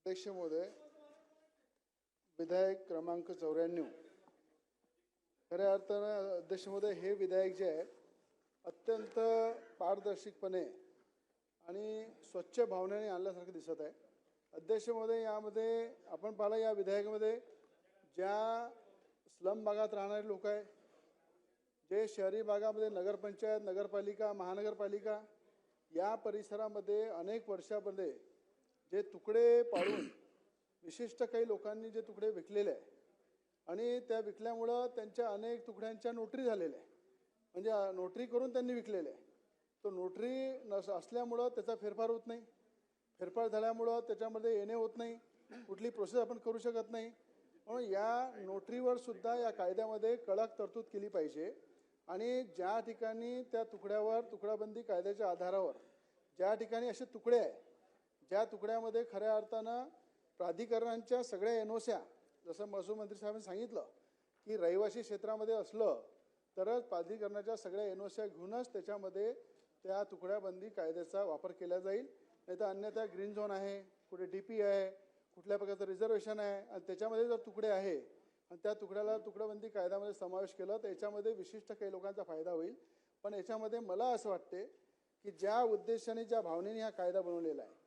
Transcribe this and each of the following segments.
अध्यक्ष महोदय, विधायक क्रमांक 94 खऱ्या अर्थानं अध्यक्ष महोदय हे विधायक जे आहे अत्यंत पारदर्शकपणे आणि स्वच्छ भावनेने आणल्यासारखं दिसत आहे। अध्यक्ष महोदय, यामध्ये आपण पाहिलं या विधायकामध्ये ज्या स्लम भागात राहणारे लोक आहे, जे शहरी भागामध्ये नगरपंचायत, नगरपालिका, महानगरपालिका या परिसरामध्ये अनेक वर्षामध्ये जे तुकडे पाडून विशिष्ट काही लोकांनी जे तुकडे विकलेले आहे आणि त्या विकल्यामुळं त्यांच्या अनेक तुकड्यांच्या नोटरी झालेल्या आहे, म्हणजे नोटरी करून त्यांनी विकलेले आहे। तो नोटरी असल्यामुळं त्याचा फेरफार होत नाही, फेरफार झाल्यामुळं त्याच्यामध्ये येणे होत नाही, कुठली प्रोसेस आपण करू शकत नाही। म्हणून या नोटरीवर सुद्धा या कायद्यामध्ये कडक तरतूद केली पाहिजे आणि ज्या ठिकाणी त्या तुकड्यावर तुकडाबंदी कायद्याच्या आधारावर ज्या ठिकाणी असे तुकडे आहे, ज्या तुकड्यामध्ये खऱ्या अर्थानं प्राधिकरणांच्या सगळ्या एनओस्या, जसं महसूल मंत्री साहेबांनी सांगितलं की रहिवासी क्षेत्रामध्ये असलं तरच प्राधिकरणाच्या सगळ्या एनओस्या घेऊनच त्याच्यामध्ये त्या तुकड्याबंदी कायद्याचा वापर केला जाईल, नाही तर अन्यथा ग्रीन झोन आहे, कुठे डीपी आहे, कुठल्या प्रकारचं रिझर्वेशन आहे आणि त्याच्यामध्ये जर तुकडे आहे आणि त्या तुकड्याला तुकडाबंदी कायद्यामध्ये समावेश केलं तर याच्यामध्ये विशिष्ट काही लोकांचा फायदा होईल। पण याच्यामध्ये मला असं वाटते की ज्या उद्देशाने ज्या भावनेने हा कायदा बनवलेला आहे,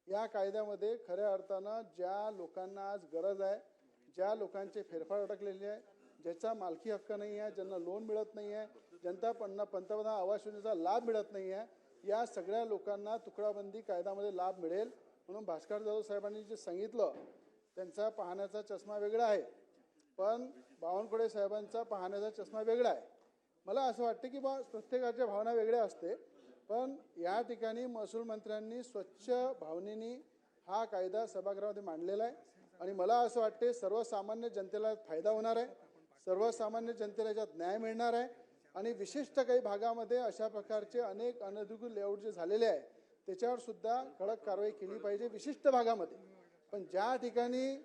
या कायद्यामध्ये खऱ्या अर्थानं ज्या लोकांना आज गरज आहे, ज्या लोकांचे फेरफार अडकलेले आहे, ज्याचा मालकी हक्क नाही आहे, ज्यांना लोन मिळत नाही आहे, ज्यांना पंतप्रधान आवास योजनेचा लाभ मिळत नाही आहे, या सगळ्या लोकांना तुकडाबंदी कायद्यामध्ये लाभ मिळेल। म्हणून भास्कर जाधव साहेबांनी जे सांगितलं त्यांचा पाहण्याचा चष्मा वेगळा आहे, पण बावनकुळे साहेबांचा पाहण्याचा चष्मा वेगळा आहे। मला असं वाटतं की प्रत्येकाच्या भावना वेगळ्या असते, पण या ठिकाणी महसूल मंत्र्यांनी स्वच्छ भावनेने हा कायदा सभागृहामध्ये मांडलेला आहे आणि मला असं वाटते सर्वसामान्य जनतेला फायदा होणार आहे, सर्वसामान्य जनतेला याच्यात न्याय मिळणार आहे आणि विशिष्ट काही भागामध्ये अशा प्रकारचे अनेक अनधिकृत लेआउट जे झालेले आहे त्याच्यावर सुद्धा कडक कारवाई केली पाहिजे विशिष्ट भागामध्ये। पण ज्या ठिकाणी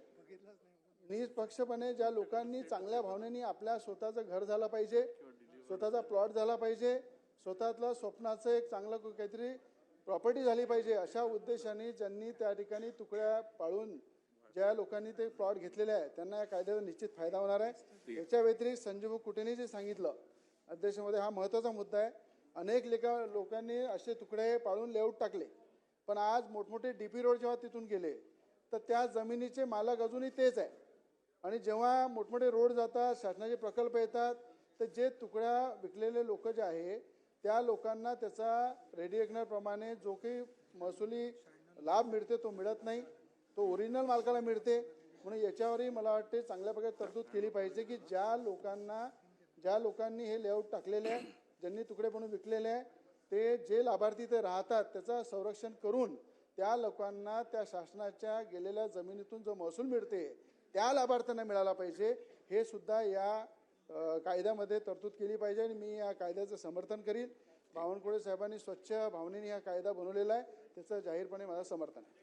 निष्पक्षपणे ज्या लोकांनी चांगल्या भावनेने आपल्या स्वतःचं घर झालं पाहिजे, स्वतःचा प्लॉट झाला पाहिजे, स्वतःतलं स्वप्नाचं एक चांगलं काहीतरी प्रॉपर्टी झाली पाहिजे, अशा उद्देशाने ज्यांनी त्या ठिकाणी तुकड्या पाळून ज्या लोकांनी ते प्लॉट घेतलेले आहे त्यांना या कायद्याचा निश्चित फायदा होणार आहे। याच्या व्यतिरिक्त संजीव कुटेने जे सांगितलं अध्यक्षमध्ये, हा महत्त्वाचा मुद्दा आहे। अनेक लोकांनी असे तुकडे पाळून लेआउट टाकले, पण आज मोठमोठे डीपी रोड जेव्हा तिथून गेले तर त्या जमिनीचे मालक अजूनही तेच आहे आणि जेव्हा मोठमोठे रोड जातात, शासनाचे प्रकल्प येतात, तर जे तुकड्या विकलेले लोक जे आहे त्या लोकांना त्याचा रेडिएक्टप्रमाणे जो काही महसुली लाभ मिळते तो मिळत नाही, तो ओरिजिनल मालकाला मिळते। म्हणून याच्यावरही मला वाटते चांगल्या प्रकारे तरतूद केली पाहिजे की ज्या लोकांनी हे लेआउट टाकलेले आहे, ज्यांनी तुकडे बनवून विकलेले आहे, ते जे लाभार्थी ते राहतात त्याचं संरक्षण करून त्या लोकांना त्या शासनाच्या गेलेल्या जमिनीतून जो महसूल मिळते त्या लाभार्थ्यांना मिळाला पाहिजे। हे सुद्धा या कायद्यामध्ये तरतूद केली पाहिजे आणि मी या कायद्याचं समर्थन करीन। बावनकुळे साहेबांनी स्वच्छ भावनेने हा कायदा बनवलेला आहे, त्याचं जाहीरपणे माझं समर्थन आहे।